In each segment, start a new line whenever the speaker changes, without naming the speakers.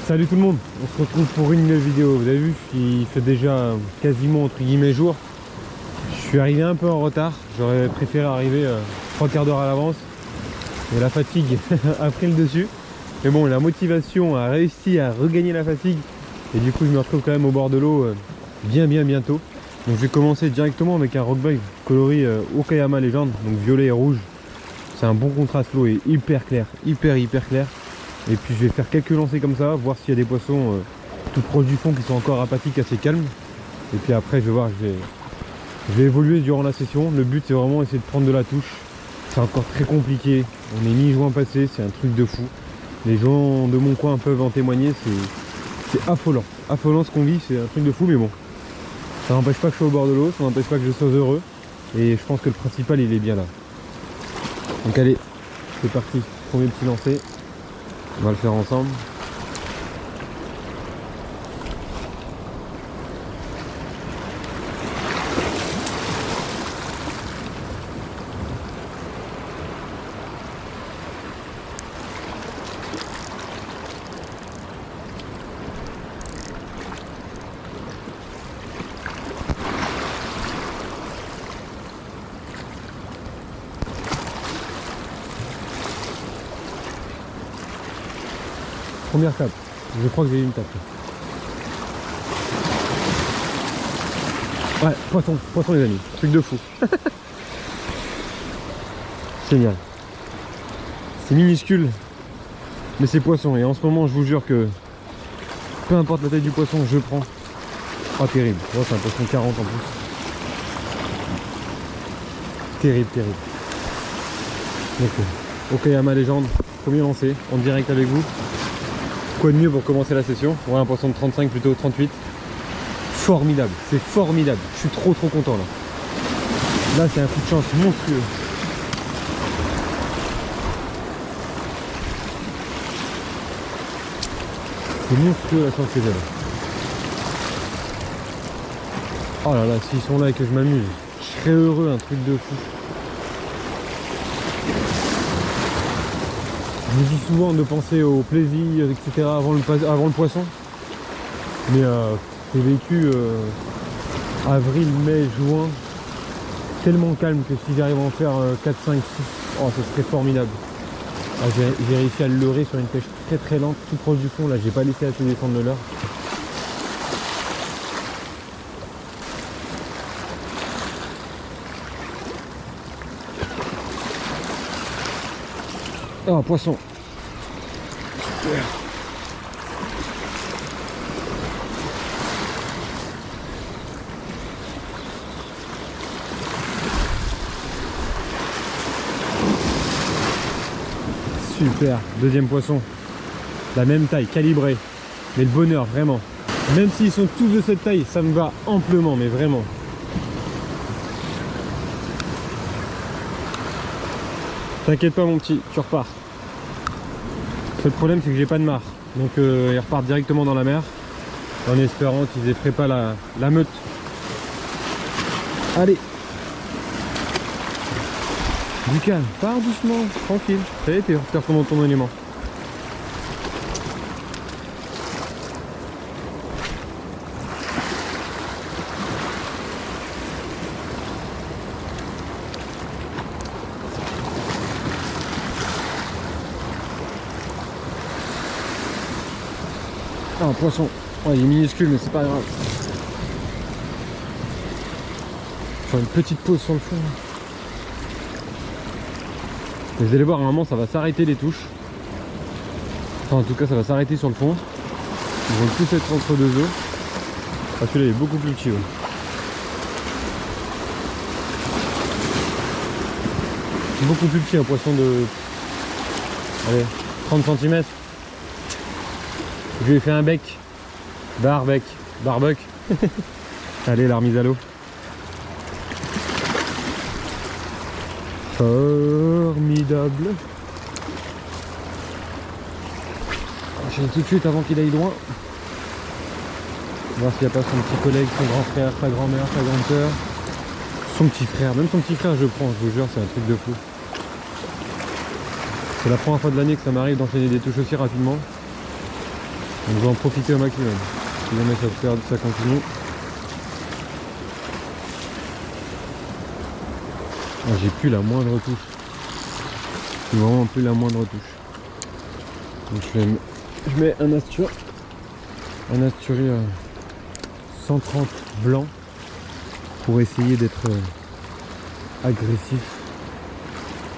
Salut tout le monde, on se retrouve pour une nouvelle vidéo. Vous avez vu, il fait déjà quasiment entre guillemets jour. Je suis arrivé un peu en retard, j'aurais préféré arriver 3/4 d'heure à l'avance. Mais la fatigue a pris le dessus. Mais bon, la motivation a réussi à regagner la fatigue. Et du coup, je me retrouve quand même au bord de l'eau bientôt. Donc je vais commencer directement avec un rockbike coloris Okayama Legend, donc violet et rouge. C'est un bon contraste, l'eau est hyper claire, hyper claire. Et puis je vais faire quelques lancers comme ça, voir s'il y a des poissons tout proches du fond qui sont encore apathiques, assez calmes. Et puis après je vais voir, je vais évoluer durant la session. Le but c'est vraiment essayer de prendre de la touche. C'est encore très compliqué, on est mi-juin passé, c'est un truc de fou. Les gens de mon coin peuvent en témoigner, c'est affolant. Affolant ce qu'on vit, c'est un truc de fou, mais bon. Ça n'empêche pas que je sois au bord de l'eau, ça n'empêche pas que je sois heureux. Et je pense que le principal il est bien là. Donc allez, c'est parti, premier petit lancer. On va le faire ensemble. Première tape, je crois que j'ai eu une tape. Ouais, poisson les amis, truc de fou. Génial. C'est minuscule, mais c'est poisson. Et en ce moment, je vous jure que peu importe la taille du poisson, je prends. Ah, terrible. Oh, c'est un poisson 40 en plus. Terrible. Donc, Okayama Legend, premier lancé, en direct avec vous. Quoi de mieux pour commencer la session? Ouais, un poisson de 35, plutôt 38. Formidable, c'est formidable. Je suis trop content là. Là, c'est un coup de chance monstrueux. C'est monstrueux la chance que j'ai là. Oh là là, s'ils sont là et que je m'amuse, je serais heureux, un truc de fou. Je vous dis souvent de penser au plaisir, etc. avant le poisson. Mais j'ai vécu avril, mai, juin, tellement calme que si j'arrive à en faire 4, 5, 6, oh, ce serait formidable. Ah, j'ai réussi à le leurrer sur une pêche très lente, tout proche du fond. Là, j'ai pas laissé assez descendre le leurre. Oh, poisson. Super. Super, deuxième poisson. La même taille, calibré. Mais le bonheur, vraiment. Même s'ils sont tous de cette taille, ça me va amplement, mais vraiment. T'inquiète pas mon petit, tu repars. Le seul problème c'est que j'ai pas de mare. Donc ils repartent directement dans la mer. En espérant qu'ils effraient pas la meute. Allez. Du calme, pars doucement, tranquille. Ça y est, t'es dans ton élément. Ah, un poisson. Ouais, il est minuscule, mais c'est pas grave. Faire une petite pause sur le fond. Et vous allez voir, à un moment, ça va s'arrêter les touches. Enfin, en tout cas, ça va s'arrêter sur le fond. Ils vont tous être entre deux œufs. Ah, celui-là, il est beaucoup plus petit. Ouais. Beaucoup plus petit, un poisson de... Allez, 30 cm. Je lui ai fait un bec. Barbec. Allez, la remise à l'eau. Formidable. Enchaîne tout de suite avant qu'il aille loin. Voir s'il n'y a pas son petit collègue, son grand frère, sa grand-mère, sa grande soeur. Son petit frère, même son petit frère je prends, je vous jure, c'est un truc de fou. C'est la première fois de l'année que ça m'arrive d'enchaîner des touches aussi rapidement. Donc je vais en profiter au maximum. Si jamais ça continue. Ah, j'ai plus la moindre touche. J'ai vraiment plus la moindre touche. Donc je mets un Asturi 130 blanc pour essayer d'être agressif.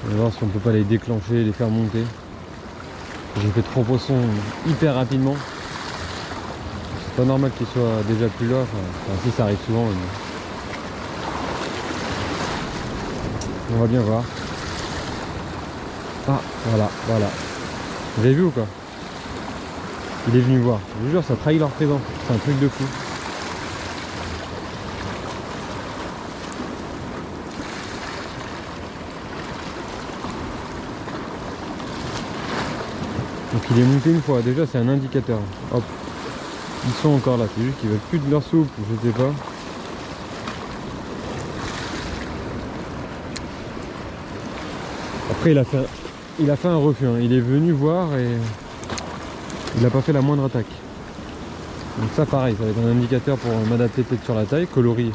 On va voir si on peut pas les déclencher, les faire monter. J'ai fait 3 poissons hyper rapidement. C'est pas normal qu'ils soient déjà plus là. Enfin, si ça arrive souvent. Mais... on va bien voir. Ah, voilà. Vous avez vu ou quoi? Il est venu voir. Je vous jure, ça trahit leur présence. C'est un truc de fou. Donc il est monté une fois. Déjà, c'est un indicateur. Hop. Ils sont encore là. C'est juste qu'ils veulent plus de leur soupe. Je sais pas. Après, il a fait un refus. Hein. Il est venu voir et il n'a pas fait la moindre attaque. Donc ça, pareil, ça va être un indicateur pour m'adapter peut-être sur la taille. Coloris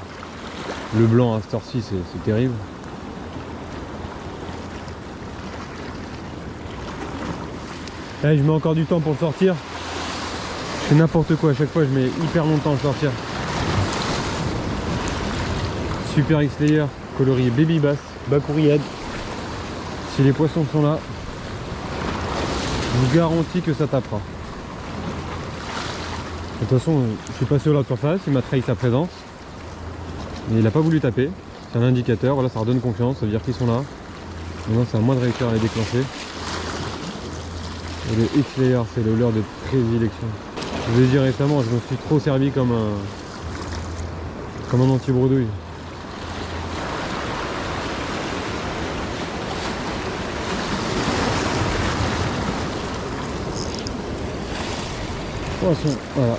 le blanc à cette heure-ci, c'est terrible. Là, je mets encore du temps pour le sortir. Je fais n'importe quoi. À chaque fois, je mets hyper longtemps à le sortir. Super X-Layer, coloris Baby Bass, Bacouriade. Si les poissons sont là, je vous garantis que ça tapera. De toute façon, je suis passé au large de surface, il m'a trahi sa présence. Mais il n'a pas voulu taper. C'est un indicateur, voilà, ça redonne confiance, ça veut dire qu'ils sont là. Maintenant, c'est à moi de réussir à les déclencher. Et le X-Layer, c'est le leurre de prédilection. Je vous ai dit récemment, je me suis trop servi comme un anti-bredouille. Poisson, voilà.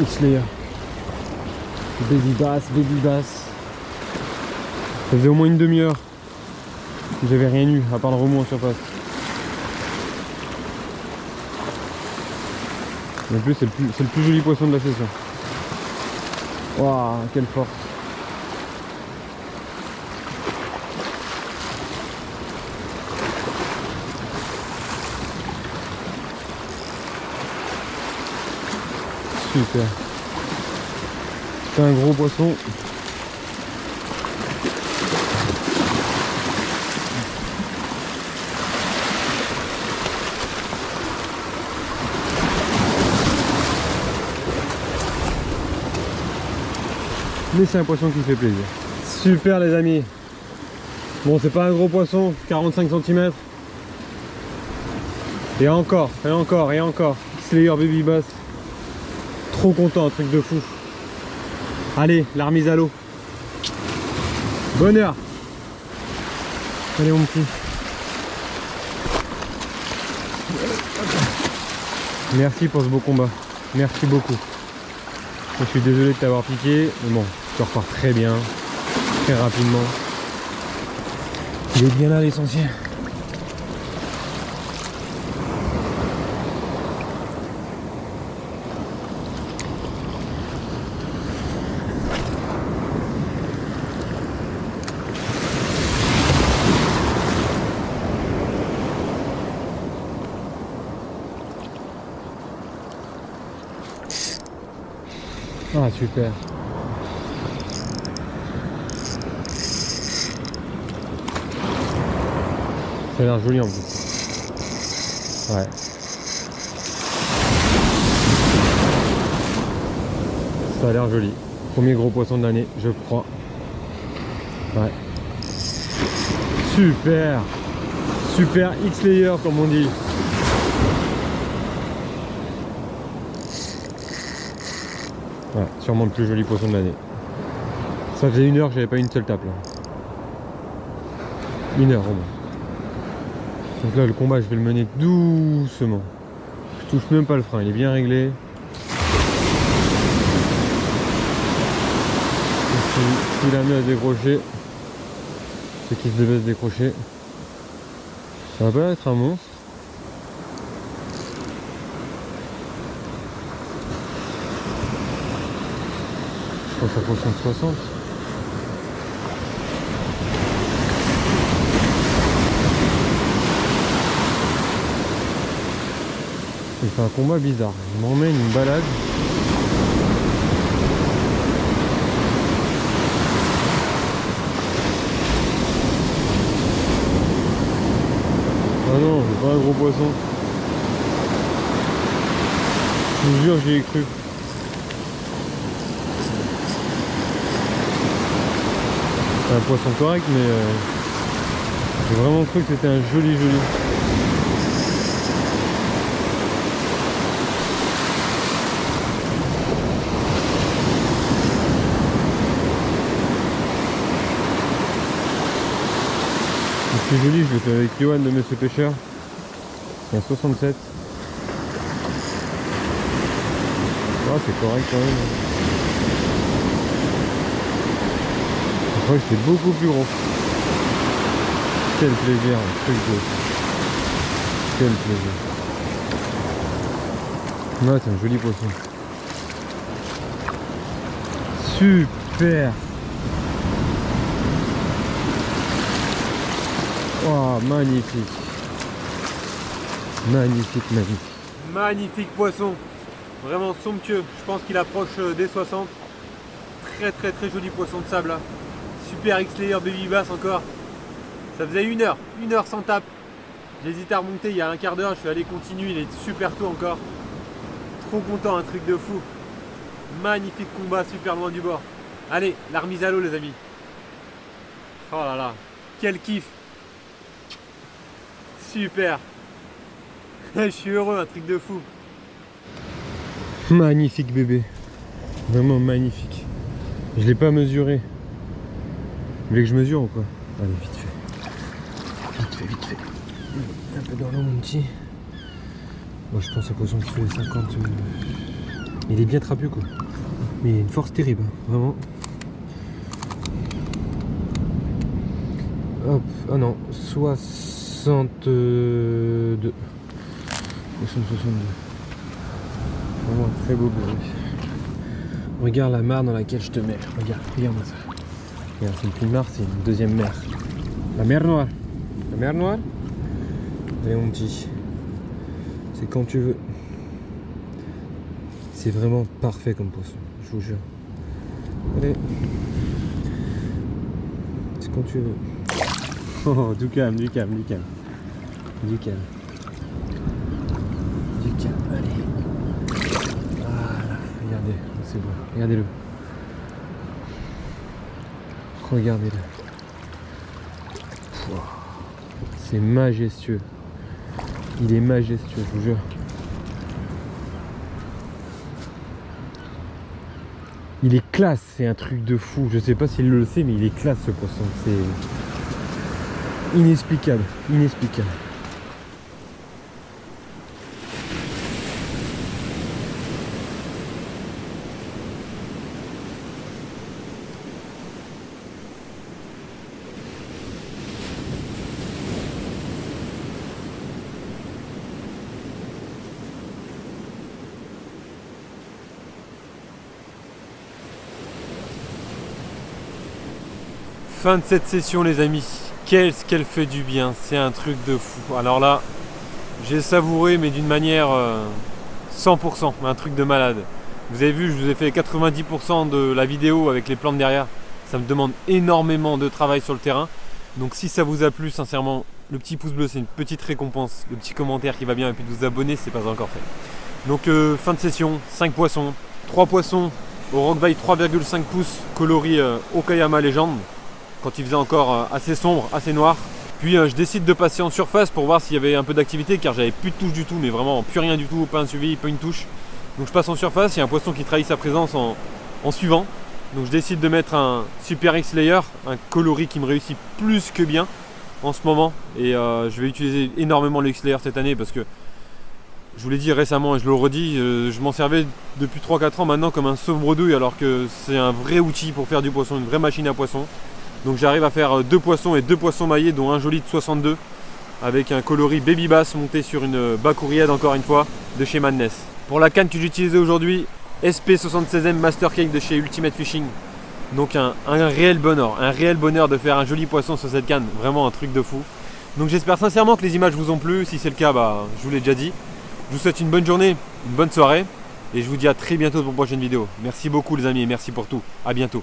X-Layer. Baby bass. Ça faisait au moins une demi-heure que j'avais rien eu à part le remous en surface. En plus, c'est le plus joli poisson de la session. Waouh, quelle force! Super. C'est un gros poisson. Mais c'est un poisson qui fait plaisir. Super les amis. Bon, c'est pas un gros poisson, 45 cm. Et encore. X-Layer Baby Bass. Trop content, un truc de fou. Allez, la remise à l'eau. Bonheur. Allez mon petit. Merci pour ce beau combat. Merci beaucoup. Je suis désolé de t'avoir piqué. Mais bon, tu repars très bien. Très rapidement. Il est bien là l'essentiel. Ah super. Ça a l'air joli en plus. Ouais. Ça a l'air joli. Premier gros poisson de l'année, je crois. Ouais. Super. Super X-Layer comme on dit. Ouais, sûrement le plus joli poisson de l'année. Ça faisait 1 heure que j'avais pas une seule tape là. 1 heure au moins. Donc là le combat je vais le mener doucement. Je touche même pas le frein, il est bien réglé. S'il a mis à se décrocher, c'est qu'il se devait se décrocher. Ça va pas être un monstre. Je pense à poisson 60. Il fait un combat bizarre. Il m'emmène une balade. Ah non, c'est pas un gros poisson. Je vous jure, j'y ai cru. C'est un poisson correct, mais j'ai vraiment cru que c'était un joli. Le plus joli, je l'ai fait avec Johan de Monsieur Pêcheur. C'est un 67. Ah, c'est correct quand même. Après, c'était beaucoup plus gros. Quel plaisir, un truc de... Quel plaisir. Ouais, c'est un joli poisson. Super. Oh, magnifique. Magnifique poisson. Vraiment somptueux. Je pense qu'il approche des 60. Très joli poisson de sable là. Super X-Layer Baby Bass encore. Ça faisait 1 heure sans tape. J'hésitais à remonter il y a un quart d'heure. Je suis allé continuer. Il est super tôt encore. Trop content, un truc de fou. Magnifique combat, super loin du bord. Allez, la remise à l'eau les amis. Oh là là, quel kiff. Super. Je suis heureux, un truc de fou. Magnifique bébé. Vraiment magnifique. Je l'ai pas mesuré. Vous voulez que je mesure ou quoi? Allez, vite fait. Vite fait. Un peu dans l'eau mon petit. Moi je pense à poisson qui fait 50. Il est bien trapu quoi. Mais il a une force terrible, hein. Vraiment. Hop, ah non, 62. 62. Vraiment un très beau bébé. Regarde la mare dans laquelle je te mets. Regarde-moi ça. Regarde, c'est une plus mare, c'est une deuxième mer. La mer Noire. La mer Noire. Allez mon petit. C'est quand tu veux. C'est vraiment parfait comme poisson, je vous jure. Allez. C'est quand tu veux. Oh, du calme. Du calme, allez. Voilà, regardez, c'est bon, regardez-le. Regardez-le. C'est majestueux. Il est majestueux, je vous jure. Il est classe, c'est un truc de fou. Je sais pas s'il le sait, mais il est classe ce poisson. C'est inexplicable. Fin de cette session les amis, qu'est-ce qu'elle fait du bien, c'est un truc de fou. Alors là, j'ai savouré mais d'une manière 100%, un truc de malade. Vous avez vu, je vous ai fait 90% de la vidéo avec les plantes derrière. Ça me demande énormément de travail sur le terrain. Donc si ça vous a plu, sincèrement, le petit pouce bleu c'est une petite récompense. Le petit commentaire qui va bien et puis de vous abonner si ce n'est pas encore fait. Donc fin de session, 5 poissons, 3 poissons au Rockville 3,5 pouces coloris Okayama Legend. Quand il faisait encore assez sombre, assez noir. Puis je décide de passer en surface pour voir s'il y avait un peu d'activité car j'avais plus de touche du tout, mais vraiment plus rien du tout, pas un suivi, pas une touche. Donc je passe en surface, il y a un poisson qui trahit sa présence en suivant. Donc je décide de mettre un Super X-Layer, un coloris qui me réussit plus que bien en ce moment. Et je vais utiliser énormément le X-Layer cette année parce que je vous l'ai dit récemment et je le redis, je m'en servais depuis 3-4 ans maintenant comme un sauve-bredouille alors que c'est un vrai outil pour faire du poisson, une vraie machine à poisson. Donc j'arrive à faire 2 poissons et 2 poissons maillés dont un joli de 62.
avec un coloris baby bass monté sur une Bakurihead encore une fois de chez Madness. Pour la canne que j'ai utilisée aujourd'hui, SP76M Master Cake de chez Ultimate Fishing. Donc un réel bonheur de faire un joli poisson sur cette canne, vraiment un truc de fou. Donc j'espère sincèrement que les images vous ont plu, si c'est le cas, je vous l'ai déjà dit. Je vous souhaite une bonne journée, une bonne soirée et je vous dis à très bientôt pour une prochaine vidéo. Merci beaucoup les amis et merci pour tout, à bientôt.